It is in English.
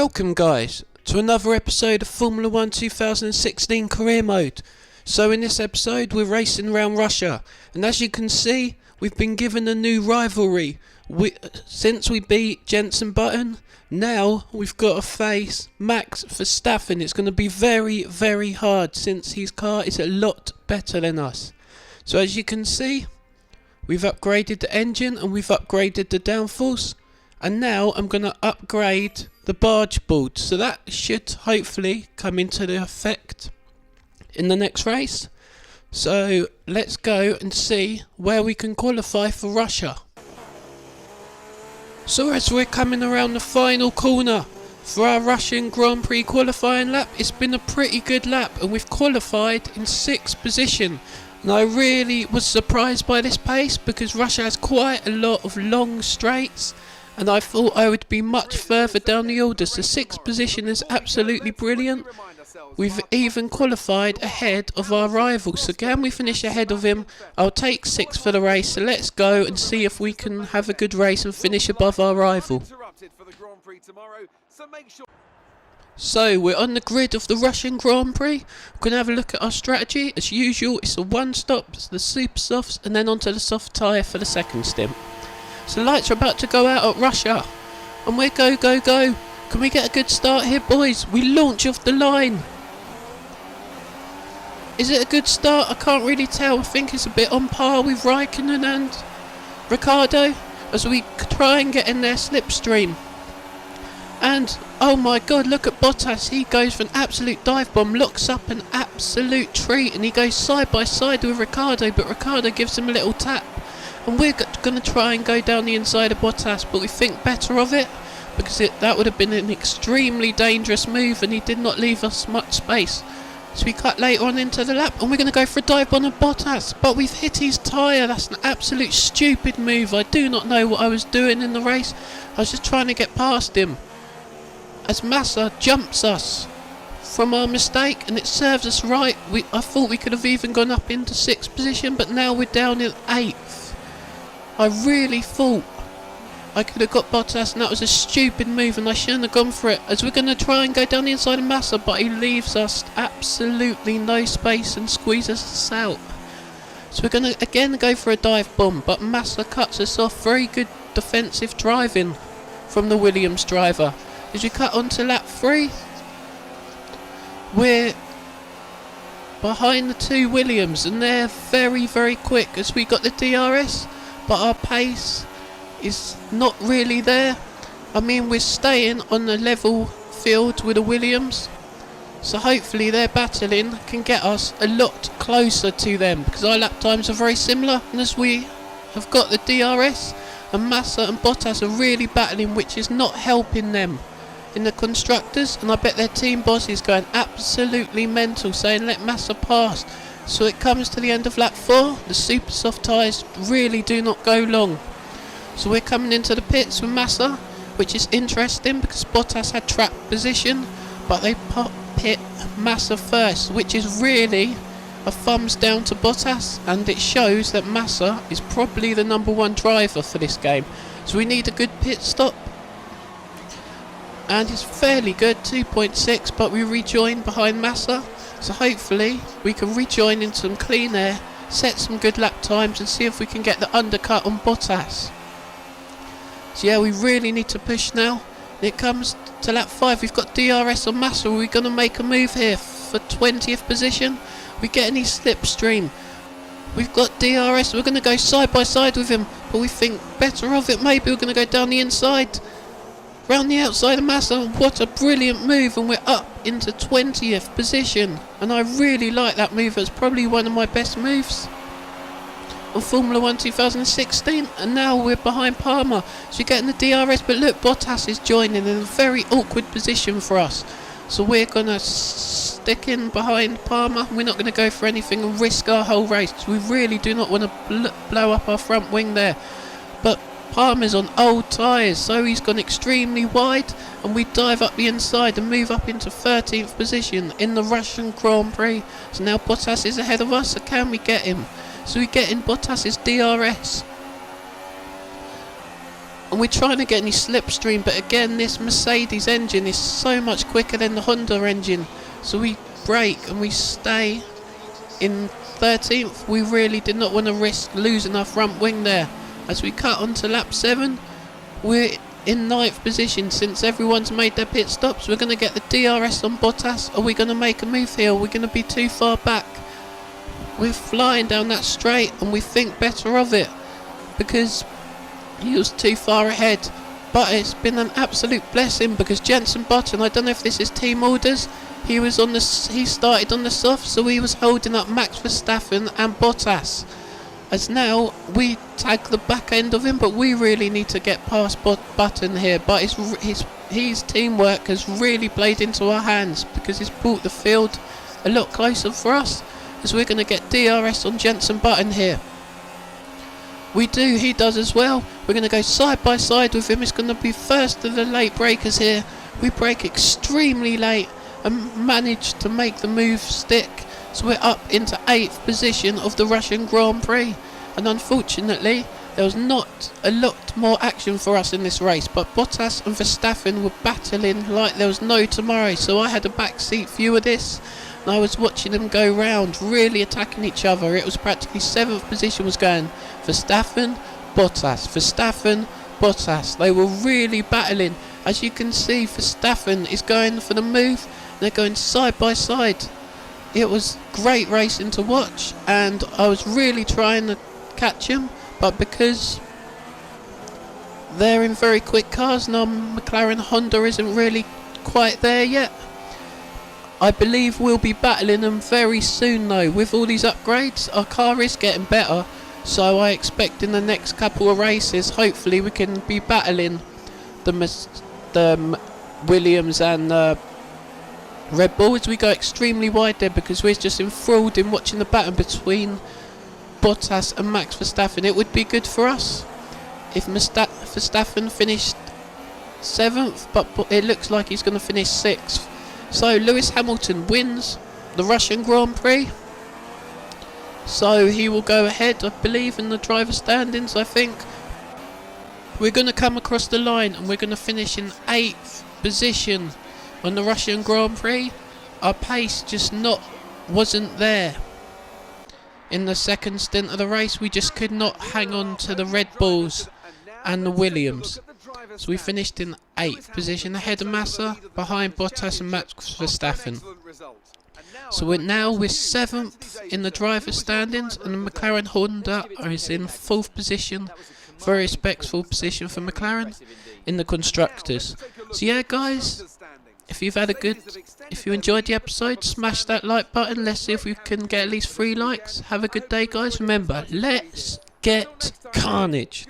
Welcome guys to another episode of Formula 1 2016 Career Mode. So in this episode we're racing around Russia, and as you can see we've been given a new rivalry. Since we beat Jenson Button, now we've got to face Max Verstappen. It's going to be very, very hard since his car is a lot better than us. So as you can see, we've upgraded the engine and we've upgraded the downforce, and now I'm going to upgrade the barge board, so that should hopefully come into the effect in the next race. So let's go and see where we can qualify for Russia. So as we're coming around the final corner for our Russian Grand Prix qualifying lap, it's been a pretty good lap and we've qualified in 6th position. And I really was surprised by this pace because Russia has quite a lot of long straights, and I thought I would be much further down the order. So 6th position is absolutely brilliant. We've even qualified ahead of our rival. So can we finish ahead of him? I'll take 6th for the race. So let's go and see if we can have a good race and finish above our rival. So we're on the grid of the Russian Grand Prix. We're going to have a look at our strategy. As usual, it's a one stop, it's the super softs, and then onto the soft tyre for the second stint. So the lights are about to go out at Russia, and we're go. Can we get a good start here, boys? We launch off the line. Is it a good start? I can't really tell. I think it's a bit on par with Raikkonen and Ricciardo as we try and get in their slipstream. And oh my god, look at Bottas. He goes for an absolute dive bomb, looks up an absolute treat, and he goes side by side with Ricciardo, but Ricciardo gives him a little tap. And we're going to try and go down the inside of Bottas, but we think better of it because that would have been an extremely dangerous move, and he did not leave us much space. So we cut later on into the lap, and we're going to go for a dive bomb of Bottas, but we've hit his tyre. That's an absolute stupid move. I do not know what I was doing in the race. I was just trying to get past him as Massa jumps us from our mistake, and it serves us right. I thought we could have even gone up into 6th position, but now we're down in 8th. I really thought I could have got Bottas, and that was a stupid move, and I shouldn't have gone for it, as we're going to try and go down the inside of Massa, but he leaves us absolutely no space and squeezes us out. So we're going to again go for a dive bomb, but Massa cuts us off. Very good defensive driving from the Williams driver. As we cut onto lap 3, we're behind the two Williams, and they're very, very quick as we got the DRS, but our pace is not really there. I mean, we're staying on the level field with the Williams, so hopefully their battling can get us a lot closer to them, because our lap times are very similar, and as we have got the DRS, and Massa and Bottas are really battling, which is not helping them in the constructors, and I bet their team boss is going absolutely mental, saying let Massa pass. So it comes to the end of lap 4, the super soft tyres really do not go long. So we're coming into the pits with Massa, which is interesting because Bottas had trapped position, but they pit Massa first, which is really a thumbs down to Bottas, and it shows that Massa is probably the number 1 driver for this game. So we need a good pit stop, and it's fairly good, 2.6, but we rejoin behind Massa. So hopefully we can rejoin in some clean air, set some good lap times, and see if we can get the undercut on Bottas. So yeah, we really need to push now. It comes to lap 5, we've got DRS on Massa. Are we going to make a move here for 20th position? We get any slipstream. We've got DRS, we're going to go side by side with him, but we think better of it. Maybe we're going to go down the inside, round the outside of Massa. What a brilliant move, and we're up into 20th position, and I really like that move. It's probably one of my best moves on Formula 1 2016, and now we're behind Palmer, so we're getting the DRS, but look, Bottas is joining in a very awkward position for us, so we're going to stick in behind Palmer. We're not going to go for anything and risk our whole race, because we really do not want to blow up our front wing there. But Palmer's on old tyres, so he's gone extremely wide, and we dive up the inside and move up into 13th position in the Russian Grand Prix. So now Bottas is ahead of us, so can we get him? So we get in Bottas's DRS. and we're trying to get any slipstream, but again this Mercedes engine is so much quicker than the Honda engine, so we brake and we stay in 13th. We really did not want to risk losing our front wing there. As we cut onto lap 7, we're in 9th position. Since everyone's made their pit stops, we're going to get the DRS on Bottas. Are we going to make a move here? Are we going to be too far back? We're flying down that straight and we think better of it because he was too far ahead. But it's been an absolute blessing because Jenson Button, I don't know if this is team orders, he started on the soft, so he was holding up Max Verstappen and Bottas. As now we tag the back end of him, but we really need to get past Button here. But his teamwork has really played into our hands because he's brought the field a lot closer for us, as we're going to get DRS on Jenson Button here. He does as well. We're going to go side by side with him. It's going to be first of the late breakers here. We brake extremely late and managed to make the move stick. So we're up into 8th position of the Russian Grand Prix. And unfortunately, there was not a lot more action for us in this race. But Bottas and Verstappen were battling like there was no tomorrow. So I had a backseat view of this. And I was watching them go round, really attacking each other. It was practically 7th position was going Verstappen, Bottas, Verstappen, Bottas. They were really battling. As you can see, Verstappen is going for the move. They're going side by side. It was great racing to watch, and I was really trying to catch him, but because they're in very quick cars and our McLaren Honda isn't really quite there yet, I believe we'll be battling them very soon though. With all these upgrades, our car is getting better, so I expect in the next couple of races, hopefully we can be battling the Williams and Red Bull as we go extremely wide there, because we're just enthralled in watching the battle between Bottas and Max Verstappen. It would be good for us if Verstappen finished 7th, but it looks like he's going to finish 6th. So Lewis Hamilton wins the Russian Grand Prix. So he will go ahead, I believe, in the driver standings. I think we're going to come across the line and we're going to finish in 8th position on the Russian Grand Prix. Our pace just wasn't there in the second stint of the race. We just could not hang on to the Red Bulls and the Williams. So we finished in 8th position ahead of Massa, behind Bottas and Max Verstappen. So we're 7th in the driver standings, and the McLaren Honda is in 4th position. Very respectful position for McLaren in the constructors. So yeah guys, if you enjoyed the episode, smash that like button. Let's see if we can get at least 3 likes. Have a good day guys. Remember, let's get carnage.